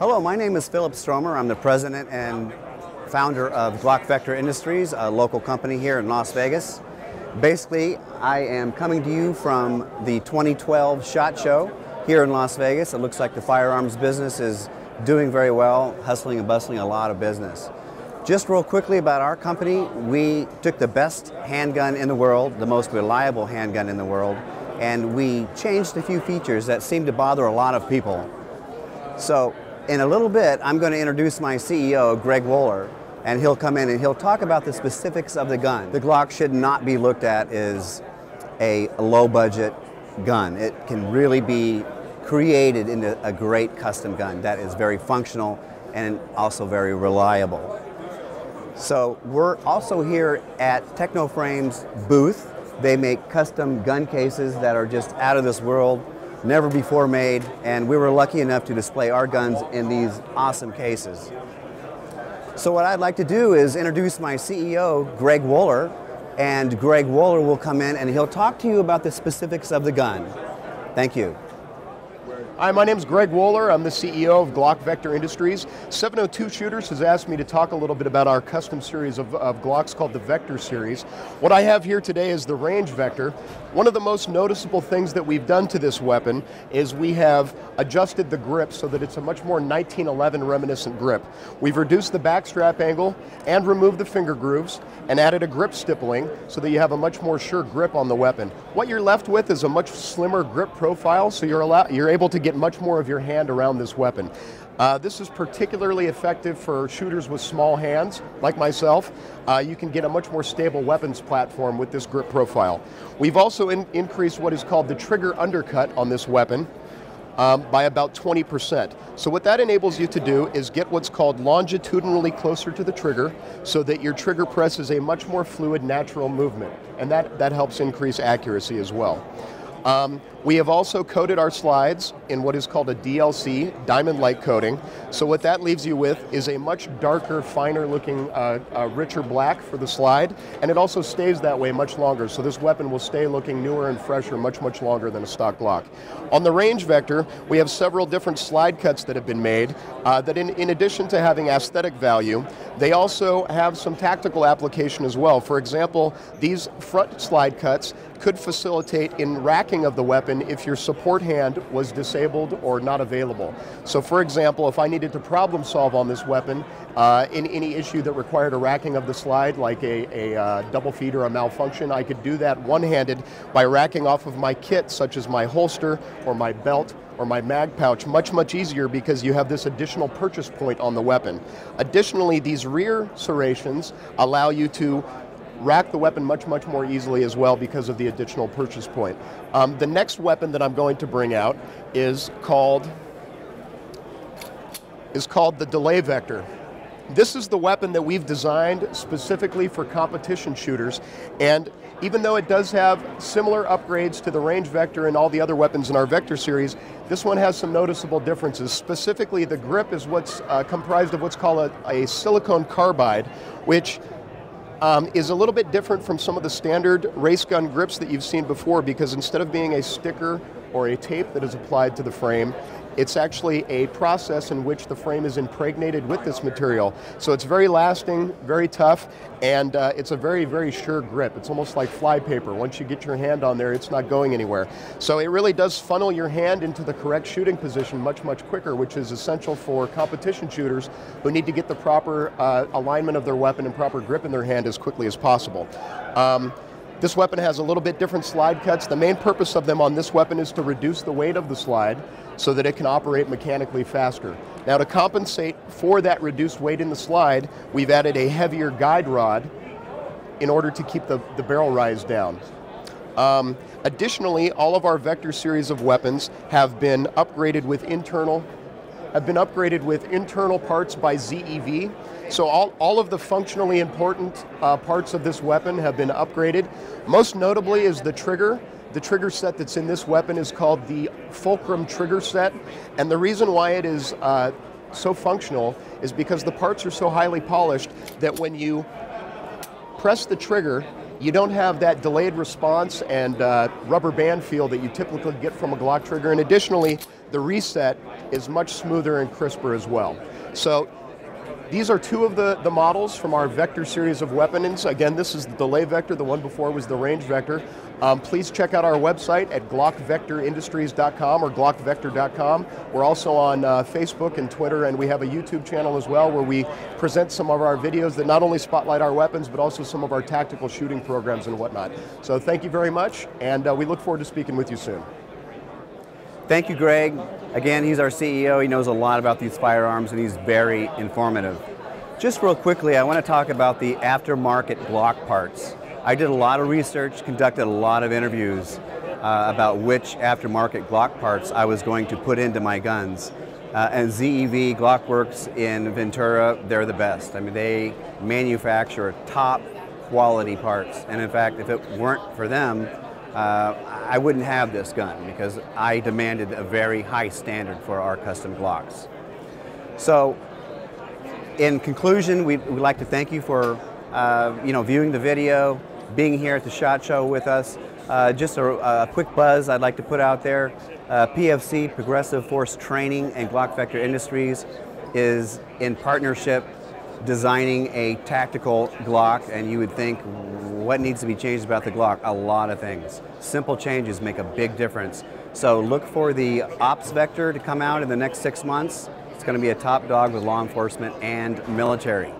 Hello, my name is Philip Stromer. I'm the president and founder of Glock Vector Industries, a local company here in Las Vegas. Basically, I am coming to you from the 2012 SHOT Show here in Las Vegas. It looks like the firearms business is doing very well, hustling and bustling a lot of business. Just real quickly about our company, we took the best handgun in the world, the most reliable handgun in the world, and we changed a few features that seem to bother a lot of people. So in a little bit, I'm going to introduce my CEO, Greg Wohler, and he'll come in and he'll talk about the specifics of the gun. The Glock should not be looked at as a low-budget gun. It can really be created into a great custom gun that is very functional and also very reliable. So we're also here at Technoframe's booth. They make custom gun cases that are just out of this world, never before made, and we were lucky enough to display our guns in these awesome cases. So what I'd like to do is introduce my CEO, Greg Wohler, and Greg Wohler will come in and he'll talk to you about the specifics of the gun. Thank you. Hi, my name is Greg Wohler. I'm the CEO of Glock Vector Industries. 702 Shooters has asked me to talk a little bit about our custom series of Glocks called the Vector series. What I have here today is the Range Vector. One of the most noticeable things that we've done to this weapon is we have adjusted the grip so that it's a much more 1911 reminiscent grip. We've reduced the back strap angle and removed the finger grooves and added a grip stippling so that you have a much more sure grip on the weapon. What you're left with is a much slimmer grip profile, so you're able to get much more of your hand around this weapon. This is particularly effective for shooters with small hands, like myself. You can get a much more stable weapons platform with this grip profile. We've also increased what is called the trigger undercut on this weapon by about 20%. So what that enables you to do is get what's called longitudinally closer to the trigger so that your trigger press is a much more fluid, natural movement. And that helps increase accuracy as well. We have also coated our slides in what is called a DLC, diamond light coating. So what that leaves you with is a much darker, finer looking, richer black for the slide, and it also stays that way much longer. So this weapon will stay looking newer and fresher much, much longer than a stock Glock. On the Range Vector, we have several different slide cuts that have been made that in addition to having aesthetic value, they also have some tactical application as well. For example, these front slide cuts could facilitate in racking of the weapon if your support hand was disabled or not available. So for example, if I needed to problem solve on this weapon in any issue that required a racking of the slide, like a double feed or a malfunction, I could do that one-handed by racking off of my kit, such as my holster or my belt or my mag pouch, much easier because you have this additional purchase point on the weapon. Additionally, these rear serrations allow you to rack the weapon much more easily as well because of the additional purchase point. The next weapon that I'm going to bring out is called the Delay Vector. This is the weapon that we've designed specifically for competition shooters, and even though it does have similar upgrades to the Range Vector and all the other weapons in our Vector series, this one has some noticeable differences. Specifically, the grip is what's comprised of what's called a silicone carbide, which is a little bit different from some of the standard race gun grips that you've seen before, because instead of being a sticker or a tape that is applied to the frame, it's actually a process in which the frame is impregnated with this material. So it's very lasting, very tough, and it's a very sure grip. It's almost like flypaper. Once you get your hand on there, it's not going anywhere. So it really does funnel your hand into the correct shooting position much quicker, which is essential for competition shooters who need to get the proper alignment of their weapon and proper grip in their hand as quickly as possible. This weapon has a little bit different slide cuts. The main purpose of them on this weapon is to reduce the weight of the slide so that it can operate mechanically faster. Now, to compensate for that reduced weight in the slide, we've added a heavier guide rod in order to keep the barrel rise down. Additionally, all of our Vector series of weapons have been upgraded with internal parts by ZEV. So all of the functionally important parts of this weapon have been upgraded. Most notably is the trigger. The trigger set that's in this weapon is called the Fulcrum trigger set. And the reason why it is so functional is because the parts are so highly polished that when you press the trigger, you don't have that delayed response and rubber band feel that you typically get from a Glock trigger. And additionally, the reset is much smoother and crisper as well. So these are two of the models from our Vector series of weapons. Again, this is the delay Vector, the one before was the range Vector. Please check out our website at glockvectorindustries.com or glockvector.com. We're also on Facebook and Twitter, and we have a YouTube channel as well where we present some of our videos that not only spotlight our weapons, but also some of our tactical shooting programs and whatnot. So thank you very much, and we look forward to speaking with you soon. Thank you, Greg. Again, he's our CEO. He knows a lot about these firearms, and he's very informative. Just real quickly, I want to talk about the aftermarket Glock parts. I did a lot of research, conducted a lot of interviews about which aftermarket Glock parts I was going to put into my guns. And ZEV, Glock Works in Ventura, they're the best. I mean, they manufacture top quality parts. And in fact, if it weren't for them, I wouldn't have this gun because I demanded a very high standard for our custom Glocks. So, in conclusion, we'd like to thank you for viewing the video, being here at the SHOT Show with us. Just a quick buzz I'd like to put out there. PFC, Progressive Force Training, and Glock Vector Industries is in partnership designing a tactical Glock, and you would think, what needs to be changed about the Glock? A lot of things. Simple changes make a big difference. So look for the Ops Vector to come out in the next 6 months. It's going to be a top dog with law enforcement and military.